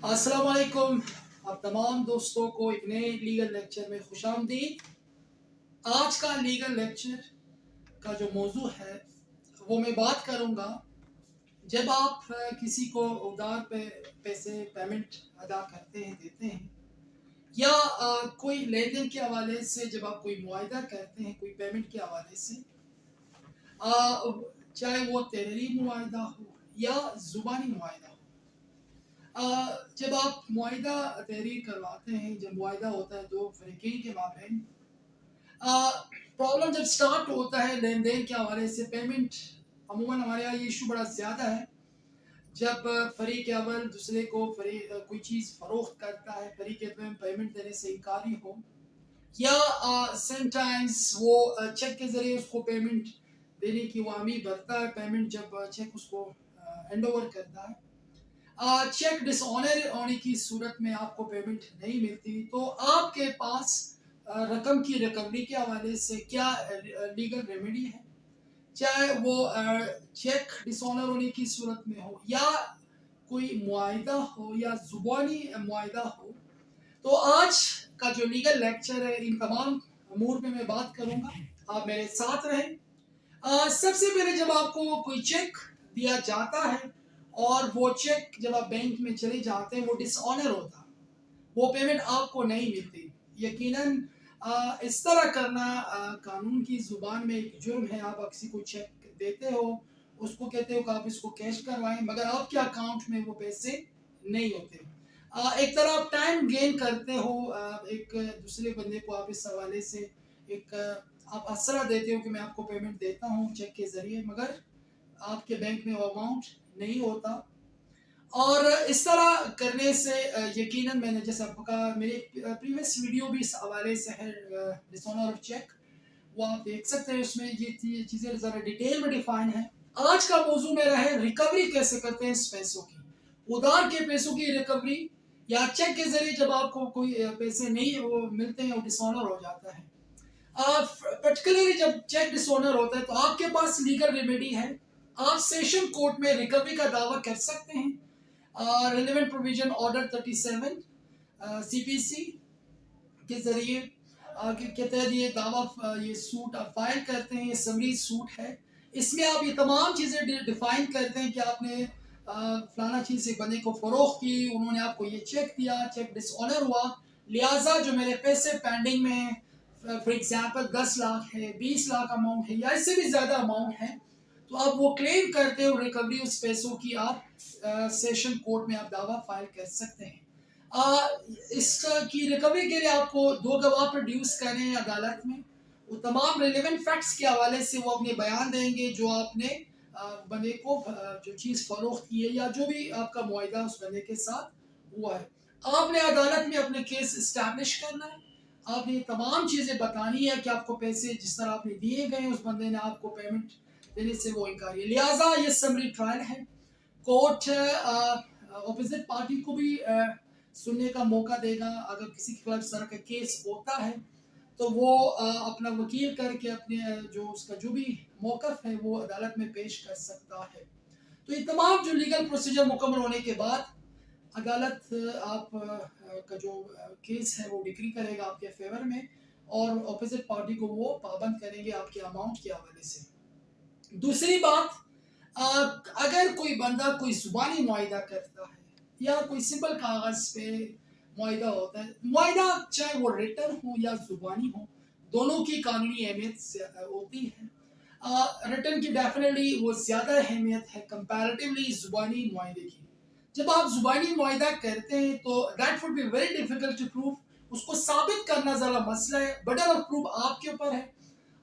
अस्सलाम वालेकुम। आप तमाम दोस्तों को एक नए लीगल लेक्चर में खुशामदीद। आज का लीगल लेक्चर का जो मौजू है वो मैं बात करूंगा जब आप किसी को उधार पे पैसे पेमेंट अदा करते हैं, देते हैं, या कोई लेन देन के हवाले से जब आप कोई मुआहिदा करते हैं कोई पेमेंट के हवाले से, चाहे वो तहरीरी मुआहिदा हो या ज़ुबानी मुआहिदा हो। जब आप मुआहिदा तहरीर करवाते हैं, जब मुआहिदा होता है दो फरीकैन के माबैन, प्रॉब्लम जब स्टार्ट होता है लेन देन के हवाले से, पेमेंट अमूमन हमारे यहाँ ये इशू बड़ा ज़्यादा है। जब फरीक अव्वल दूसरे को कोई चीज़ फ़रोख्त करता है, फरीक अव्वल पेमेंट देने से इनकारी हो, या समटाइम्स वो चेक के ज़रिए उसको पेमेंट देने की वो हामी भरता है। पेमेंट जब चेक उसको हैंड ओवर करता है, चेक डिसऑनर होने की सूरत में आपको पेमेंट नहीं मिलती, तो आपके पास रकम की रिकवरी के हवाले से क्या लीगल रेमेडी है, चाहे वो चेक डिसऑनर होने की सूरत में हो या कोई मुआहिदा हो या ज़ुबानी मुआहिदा हो। तो आज का जो लीगल लेक्चर है इन तमाम अमूर में मैं बात करूंगा, आप मेरे साथ रहें। सबसे पहले जब आपको कोई चेक दिया जाता है और वो चेक जब आप बैंक में चले जाते हैं वो डिसऑनर होता, वो पेमेंट आपको नहीं मिलती। यकीनन इस तरह करना कानून की ज़ुबान में एक जुर्म है। आप किसी को चेक देते हो, उसको कहते हो कि आप इसको कैश करवाएं, मगर आपके अकाउंट में वो पैसे नहीं होते। एक तरह आप टाइम गेन करते हो, एक दूसरे बंदे को आप इस हवाले से एक आप असरा देते हो कि मैं आपको पेमेंट देता हूँ चेक के ज़रिए, मगर आपके बैंक में वो अमाउंट नहीं होता। और इस तरह करने से यकीनन मैंने जैसे आपको कहा, मेरे प्रीवियस वीडियो भी इस हवाले से है, डिसऑनर ऑफ चेक, वो आप देख सकते हैं। उसमें ये चीज़ें ज़रा डिटेल में डिफाइन है। आज का मौजू मेरा है रिकवरी कैसे करते हैं इस पैसों की, उधार के पैसों की रिकवरी, या चेक के जरिए जब आपको कोई पैसे नहीं वो मिलते हैं, वो डिसऑनर हो जाता है। पर्टिकुलरली जब चेक डिसऑनर होता है तो आपके पास लीगल रेमेडी है। आप सेशन कोर्ट में रिकवरी का दावा कर सकते हैं। रिलेवेंट प्रोविजन ऑर्डर 37 सीपीसी के जरिए के तहत ये दावा, ये सूट आप फाइल करते हैं। ये समरी सूट है, इसमें आप ये तमाम चीज़ें डिफाइन करते हैं कि आपने फलाना चीज़ एक बंदे को फ़रोख्त की, उन्होंने आपको ये चेक दिया, चेक डिसऑनर हुआ, लिहाजा जो मेरे पैसे पेंडिंग में हैं, फॉर एग्जांपल 10 लाख है, 20 लाख अमाउंट है या इससे भी ज़्यादा अमाउंट है, तो आप वो क्लेम करते हो रिकवरी उस पैसों की। आप सेशन कोर्ट में आप दावा फाइल कर सकते हैं। इसकी रिकवरी के लिए आपको 2 गवाह प्रोड्यूस करें अदालत में, वो तमाम रिलेवेंट फैक्ट्स के हवाले से वो अपने बयान देंगे जो आपने बंदे को जो चीज़ फ़रोख्त की है या जो भी आपका मुआहिदा उस बंदे के साथ हुआ है। आपने अदालत में अपने केस इस्टेब्लिश करना है। आपने ये तमाम चीज़ें बतानी है कि आपको पैसे जिस तरह आपने दिए गए, उस बंदे ने आपको पेमेंट देने से वो इनकारी है। लिहाजा ये समरी ट्रायल है। कोर्ट ऑपोजिट पार्टी को भी सुनने का मौका देगा। अगर किसी के खिलाफ इस तरह का केस होता है तो वो अपना वकील करके अपने जो उसका जो भी मौक़िफ़ है वो अदालत में पेश कर सकता है। तो ये तमाम जो लीगल प्रोसीजर मुकम्मल होने के बाद अदालत आप का जो केस है वो डिक्री करेगा आपके फेवर में, और ऑपोजिट पार्टी को वो पाबंद करेंगे आपके अमाउंट के हवाले से। दूसरी बात, अगर कोई बंदा कोई ज़ुबानी मुआहिदा करता है या कोई सिंपल कागज़ पे मुआहिदा होता है, मुआहिदा चाहे वो रिटन हो या ज़ुबानी हो, दोनों की कानूनी अहमियत होती है। रिटन की डेफिनेटली वो ज़्यादा अहमियत है कंपैरेटिवली ज़ुबानी मुआहिदे की। जब आप ज़ुबानी मुआहिदा करते हैं तो that would be very difficult to prove, उसको साबित करना ज़रा मसला है, बर्डन ऑफ प्रूफ आपके ऊपर है।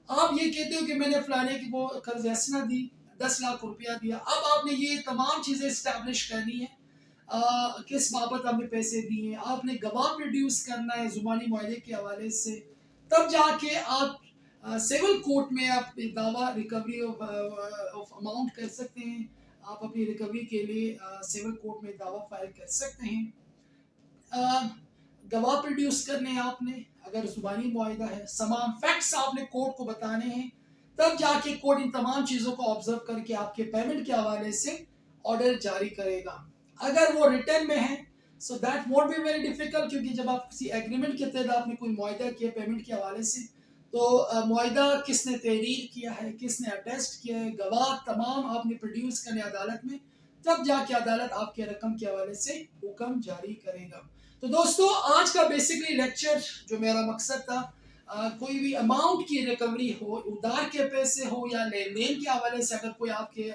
आप ये कहते हो कि मैंने फलाने की वो कर्ज हसना दी, 10 लाख रुपया दिया, अब आपने ये तमाम चीज़ें इस्टेब्लिश करनी है, किस बाबत आपने पैसे दिए, आपने गवाह प्रोड्यूस करना है ज़ुबानी मुआहिदे के हवाले से, तब जाके आप सिविल कोर्ट में आप दावा रिकवरी ऑफ अमाउंट कर सकते हैं। आप अपनी रिकवरी के लिए सिविल कोर्ट में दावा फाइल कर सकते हैं। गवाह प्रोड्यूस करने हैं आपने, अगर ज़ुबानी मुआहिदा है, तमाम फैक्ट्स आपने कोर्ट को बताने हैं, तब जाके कोर्ट इन तमाम चीज़ों को ऑब्जर्व करके आपके पेमेंट के हवाले से ऑर्डर जारी करेगा। अगर वो रिटर्न में है so that won't be very difficult, क्योंकि जब आप किसी एग्रीमेंट के तहत आपने कोई मुआहदा किया पेमेंट के हवाले से, तो मुआहदा किसने तहरीर किया है, किसने अटेस्ट किया है, गवाह तमाम आपने प्रोड्यूस करने अदालत में, तब जाके अदालत आपके रकम के हवाले से हुक्म जारी करेगा। तो दोस्तों आज का बेसिकली लेक्चर जो मेरा मकसद था, कोई भी अमाउंट की रिकवरी हो, उधार के पैसे हो या लेन देन के हवाले से अगर कोई आपके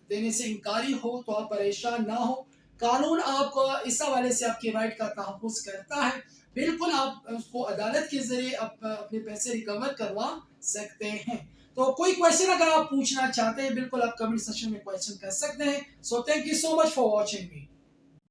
देने से इनकारी हो तो आप परेशान ना हो। कानून आपको इस हवाले से आपके राइट का तहफ़्फ़ुज़ करता है। बिल्कुल आप उसको अदालत के ज़रिए अपने पैसे रिकवर करवा सकते हैं। तो कोई क्वेश्चन अगर आप पूछना चाहते हैं, बिल्कुल आप कमेंट सेक्शन में क्वेश्चन कर सकते हैं। So thank you so much for watching me.